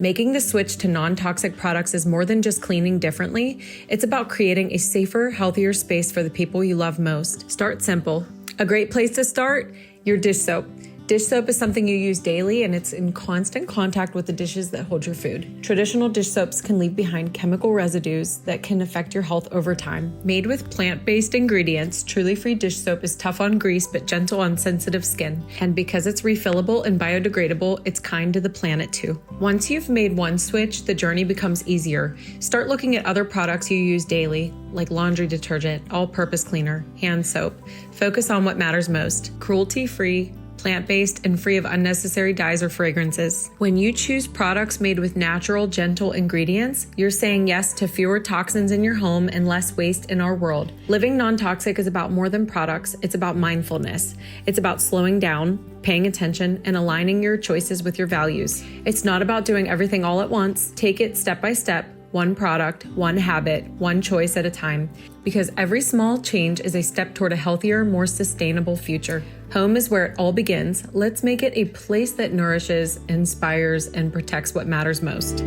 Making the switch to non-toxic products is more than just cleaning differently. It's about creating a safer, healthier space for the people you love most. Start simple. A great place to start, your dish soap. Dish soap is something you use daily, and it's in constant contact with the dishes that hold your food. Traditional dish soaps can leave behind chemical residues that can affect your health over time. Made with plant-based ingredients, Truly Free dish soap is tough on grease but gentle on sensitive skin. And because it's refillable and biodegradable, it's kind to the planet too. Once you've made one switch, the journey becomes easier. Start looking at other products you use daily, like laundry detergent, all-purpose cleaner, hand soap. Focus on what matters most. Cruelty-free, plant-based, and free of unnecessary dyes or fragrances. When you choose products made with natural, gentle ingredients, you're saying yes to fewer toxins in your home and less waste in our world. Living non-toxic is about more than products. It's about mindfulness. It's about slowing down, paying attention, and aligning your choices with your values. It's not about doing everything all at once. Take it step by step. One product, one habit, one choice at a time, because every small change is a step toward a healthier, more sustainable future. Home is where it all begins. Let's make it a place that nourishes, inspires, and protects what matters most.